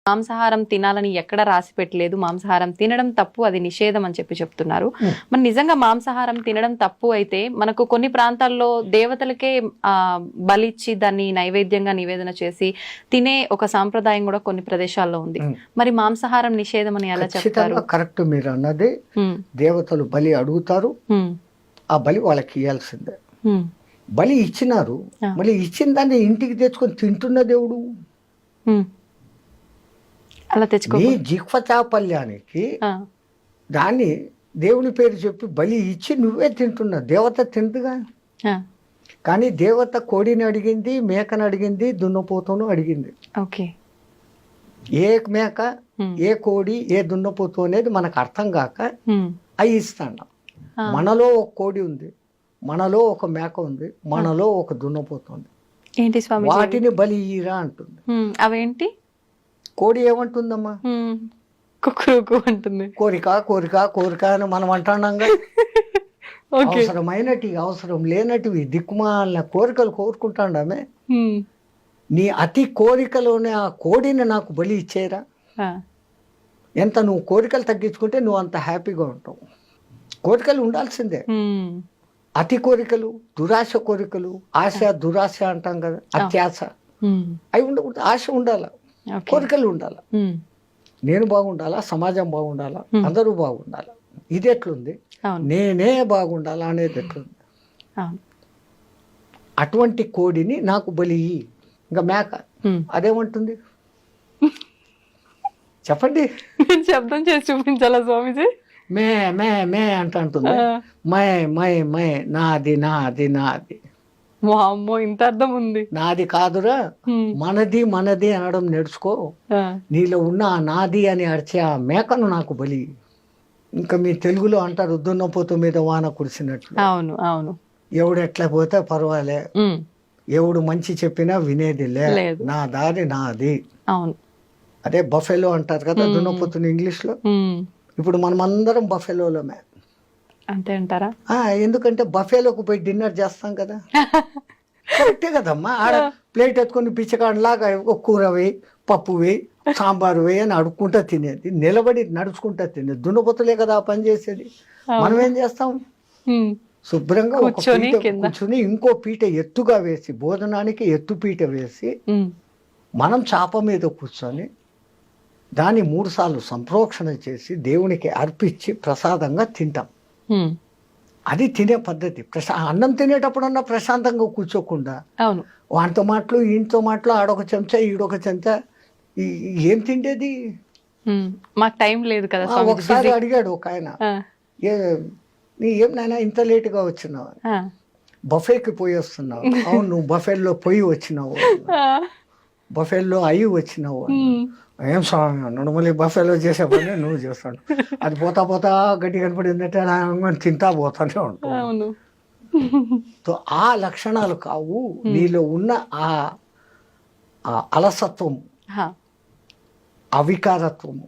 మాంసాహారం తినాలని ఎక్కడ రాసి పెట్టలేదు. మాంసాహారం తినడం తప్పు, అది నిషేధం అని చెప్తున్నారు. మరి నిజంగా మాంసాహారం తినడం తప్పు అయితే మనకు కొన్ని ప్రాంతాల్లో దేవతలకే బలిచ్చి దాన్ని నైవేద్యంగా నివేదన చేసి తినే ఒక సాంప్రదాయం కూడా కొన్ని ప్రదేశాల్లో ఉంది. మరి మాంసాహారం నిషేధం అని ఎలా చెప్తారు? కరెక్ట్, మీరు అన్నది. దేవతలు బలి అడుగుతారు, ఆ బలి వాళ్ళకి ఇవ్వాల్సిందే. బలి ఇచ్చినారు, మళ్ళీ ఇచ్చిన దాన్ని ఇంటికి తెచ్చుకొని తింటున్న దేవుడు అలా తెచ్చుకో. నీ జిహ్వ చాపల్యానికి దాన్ని దేవుని పేరు చెప్పి బలి ఇచ్చి నువ్వే తింటున్నా. దేవత తింటుగా. కానీ దేవత కోడిని అడిగింది, మేకను అడిగింది, దున్నపోతును అడిగింది. ఓకే, ఏ మేక, ఏ కోడి, ఏ దున్నపోతు అనేది మనకు అర్థం కాక అవి ఇస్తాను. మనలో ఒక కోడి ఉంది, మనలో ఒక మేక ఉంది, మనలో ఒక దున్నపోతు ఉంది. ఏంటి స్వామి? వాటిని బలి ఇరా అంటుంది. అవేంటి? కోడి ఏమంటుందమ్మా? కుక్కురుకు అంటుంది. కోరిక కోరిక కోరిక అని మనం అంటున్నాం. అవసరమైనటి అవసరం లేనటివి దిక్కుమాలిన కోరికలు కోరుకుంటాండామే. నీ అతి కోరికలోనే ఆ కోడిని నాకు బలి ఇచ్చేరా. ఎంత నువ్వు కోరికలు తగ్గించుకుంటే నువ్వు అంత హ్యాపీగా ఉంటావు. కోరికలు ఉండాల్సిందే. అతి కోరికలు, దురాశ కోరికలు, ఆశ దురాశ అంటాం కదా, అత్యాశ, అవి ఉండకూడదు. ఆశ ఉండాల, కోరికలు ఉండాల. నేను బాగుండాలా, సమాజం బాగుండాలా, అందరూ బాగుండాలా. ఇది ఎట్లుంది? నేనే బాగుండాలా అనేది ఎట్లుంది? అటువంటి కోడిని నాకు బలి. ఇంకా మేక అదేమంటుంది చెప్పండి? శబ్దం చేసి చూపించాలా స్వామిజీ? మే మే మే అంటుంది. మై మై మై, నాది నాది నాది. అమ్మో, ఇంత అర్థం ఉంది. నాది కాదురా, మనది మనది అనడం నేర్చుకో. నీలో ఉన్న ఆ నాది అని అరిచే ఆ మేకను నాకు బలి. ఇంకా మీ తెలుగులో అంటారు, దున్నపోతు మీద వాన కురిసినట్లు. అవును అవును. ఎవడు ఎట్లా పోతే పర్వాలే, ఎవడు మంచి చెప్పినా వినేది లేదు, నా దారి నాది. అవును, అదే బఫెలో అంటారు కదా దున్నపోతుని ఇంగ్లీష్ లో. ఇప్పుడు మనం అందరం బఫెలోమే. అంతే అంటారా? ఎందుకంటే బఫేలోకి పోయి డిన్నర్ చేస్తాం కదా. కరెక్టే కదమ్మా. ఆడ ప్లేట్ ఎత్తుకొని పిచ్చకాడలాగా కూర వేయి, పప్పు వేయి, సాంబారు వేయి అని అడుక్కుంటా తినేది. నిలబడి నడుచుకుంటా తినేది. దున్నపోతులే కదా ఆ పని చేసేది. మనం ఏం చేస్తాం? శుభ్రంగా కూర్చొని ఇంకో పీట ఎత్తుగా వేసి, భోజనానికి ఎత్తు పీట వేసి, మనం చాప మీద కూర్చొని దాన్ని 3 సార్లు సంప్రోక్షణ చేసి దేవునికి అర్పించి ప్రసాదంగా తింటాం. అది తినే పద్ధతి. అన్నం తినేటప్పుడన్నా ప్రశాంతంగా కూర్చోకుండా వాటితో మాటలు, ఈయనతో మాటలు, ఆడొక చెంచా ఈడొక చెంచా, ఏం తిండేది? మాకు టైం లేదు కదా. ఒకసారి అడిగాడు ఒక ఆయన, ఏం నాయనా ఇంత లేటుగా వచ్చినావు? బఫేకి పోయి వస్తున్నావు. అవును, నువ్వు బఫేల్లో పోయి వచ్చినావు, బఫేల్లో అయ్యి వచ్చినావు. ఏం స్వామి అన్నాడు. మళ్ళీ బఫేలో చేసే పని నువ్వు చేస్తాడు. అది పోతా పోతా గడ్డి కనపడిందంటే తింటా పోతానే ఉంటావు. సో ఆ లక్షణాలు కావు. నీలో ఉన్న ఆ అలసత్వము, అవికారత్వము,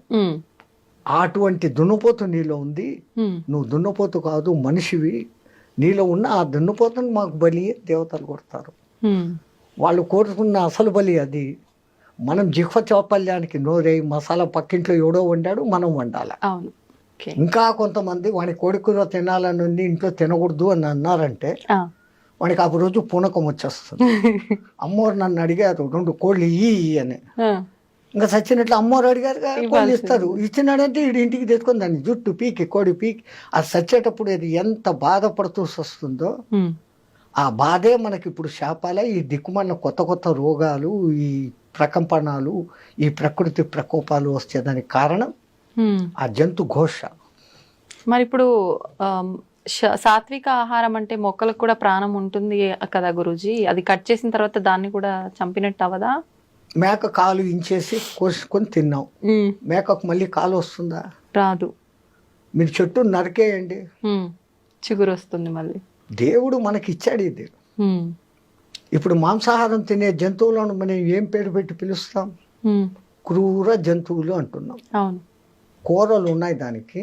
అటువంటి దున్నపోతు నీలో ఉంది. నువ్వు దున్నపోతు కాదు, మనిషివి. నీలో ఉన్న ఆ దున్నపోతుని మాకు బలి దేవతలు కొడతారు. వాళ్ళు కోరుకున్న అసలు బలి అది. మనం జిహ్వ చాపల్యానికి నోరై మసాలా పక్కింట్లో ఎవడో వండాడు, మనం వండాలి. ఇంకా కొంతమంది వాడి కోడికూర తినాలని ఉంది, ఇంట్లో తినకూడదు అని అన్నారంటే వాడికి ఆ రోజు పూనకం వచ్చేస్తుంది. అమ్మోరు నన్ను అడిగారు 2 కోళ్ళు ఇయ్యి అని. ఇంకా చచ్చినట్లు అమ్మోరు అడిగారు, కోళ్ళు ఇస్తారు. ఇచ్చినాడంటే వీడి ఇంటికి తెచ్చుకొని దాన్ని జుట్టు పీకి, కోడి పీకి, అది చచ్చేటప్పుడు అది ఎంత బాధపడుతూ వస్తుందో ఆ బాధే మనకి ఇప్పుడు శాపాలే. ఈ దిక్కుమన్న కొత్త కొత్త రోగాలు, ఈ ప్రకంపనాలు, ఈ ప్రకృతి ప్రకోపాలు వచ్చేదానికి కారణం ఆ జంతు ఘోష. మరి ఇప్పుడు సాత్విక ఆహారం అంటే మొక్కలకు కూడా ప్రాణం ఉంటుంది కదా గురూజీ, అది కట్ చేసిన తర్వాత దాన్ని కూడా చంపినట్టు అవదా? మేక కాలు ఇంచేసి కోసుకొని తిన్నాం, మేకకు మళ్ళీ కాలు వస్తుందా? రాదు. మీరు చెట్టు నరికేయండి, చిగురు వస్తుంది మళ్ళీ. దేవుడు మనకి ఇచ్చాడు ఇది. ఇప్పుడు మాంసాహారం తినే జంతువులను మనం ఏం పేరు పెట్టి పిలుస్తాం? క్రూర జంతువులు అంటున్నాం. అవును, కూరలు ఉన్నాయి దానికి,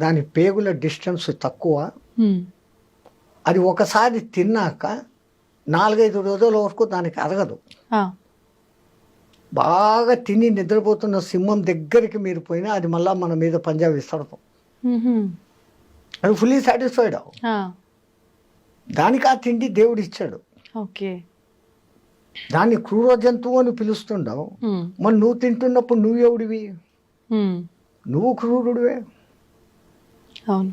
దాని పేగుల డిస్టెన్స్ తక్కువ. అది ఒకసారి తిన్నాక 4-5 రోజుల వరకు దానికి అరగదు. బాగా తిని నిద్రపోతున్న సింహం దగ్గరికి మీరు పోయినా అది మళ్ళా మన మీద పంజా విసరతాం. అది ఫుల్లీ సాటిస్ఫైడ్ అవు. దానికి ఆ తిండి దేవుడు ఇచ్చాడు. ఓకే. దాన్ని క్రూర జంతువు అని పిలుస్తుండవు. మరి నువ్వు తింటున్నప్పుడు నువ్వు ఎవడివి? నువ్వు క్రూరుడివే. అవును.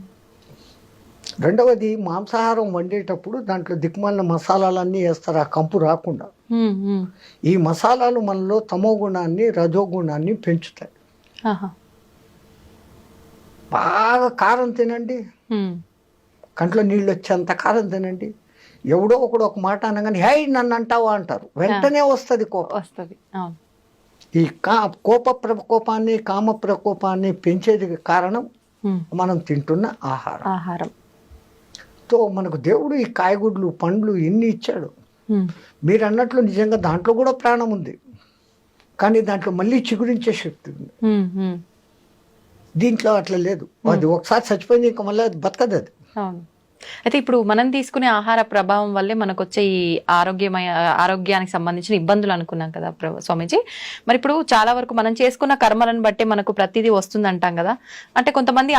రెండవది, మాంసాహారం వండేటప్పుడు దాంట్లో దిక్కుమాలిన మసాలాలన్నీ వేస్తారు ఆ కంపు రాకుండా. ఈ మసాలాలు మనలో తమో గుణాన్ని రజో గుణాన్ని పెంచుతాయి. బాగా కారం తినండి, కంట్లో నీళ్ళు వచ్చేంత కారం తినండి. ఎవడో ఒకడు ఒక మాట అనగానే హై నన్ను అంటావా అంటారు, వెంటనే వస్తుంది కోపం. వస్తుంది. ఈ కోప ప్రకోపాన్ని కామ ప్రకోపాన్ని పెంచేది కారణం మనం తింటున్న ఆహారం. తో మనకు దేవుడు ఈ కాయగూడ్లు పండ్లు ఎన్ని ఇచ్చాడు. మీరు అన్నట్లు నిజంగా దాంట్లో కూడా ప్రాణం ఉంది, కానీ దాంట్లో మళ్ళీ చిగురించే శక్తి ఉంది. దీంట్లో అట్లా లేదు. అది ఒకసారి చచ్చిపోయింది, ఇంకా మళ్ళీ అది బతకదు అది. అయితే ఇప్పుడు మనం తీసుకునే ఆహార ప్రభావం వల్లే మనకు వచ్చే ఈ ఆరోగ్యానికి సంబంధించిన ఇబ్బందులు అనుకున్నాం కదా స్వామీజీ. మరి ఇప్పుడు చాలా వరకు మనం చేసుకున్న కర్మలను బట్టే మనకు ప్రతిదీ వస్తుంది అంటాం కదా. అంటే కొంతమంది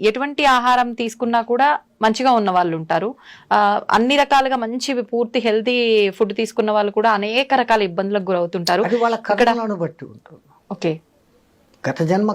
ఎటువంటి ఆహారం తీసుకున్నా కూడా మంచిగా ఉన్న వాళ్ళు ఉంటారు. అన్ని రకాలుగా మంచి పూర్తి హెల్తీ ఫుడ్ తీసుకున్న వాళ్ళు కూడా అనేక రకాల ఇబ్బందులకు గురవుతుంటారు. అది వాళ్ళ కర్మలను బట్టి ఉంటుంది. ఓకే. గత జన్మ